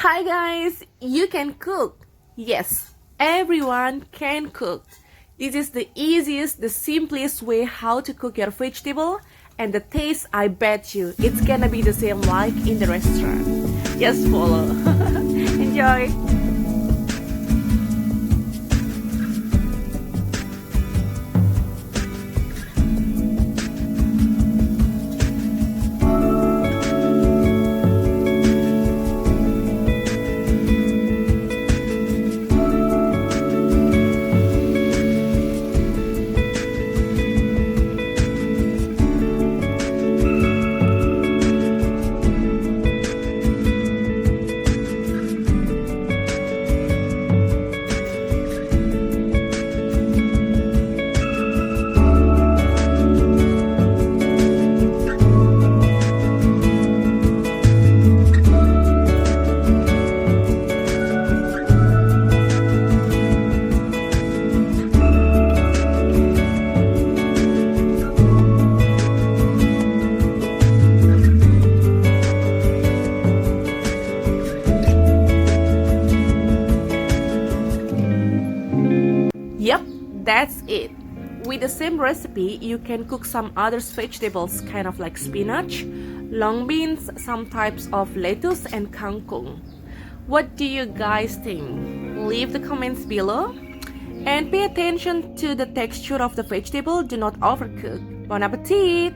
Hi guys, you can cook. Yes, everyone can cook. This is the easiest, the simplest way how to cook your vegetable, and the taste, I bet you, it's gonna be the same like in the restaurant. Just follow. Enjoy. Yep, that's it. With the same recipe, you can cook some other vegetables, kind of like spinach, long beans, some types of lettuce, and kangkung. What do you guys think? Leave the comments below. And pay attention to the texture of the vegetable, do not overcook. Bon appetit!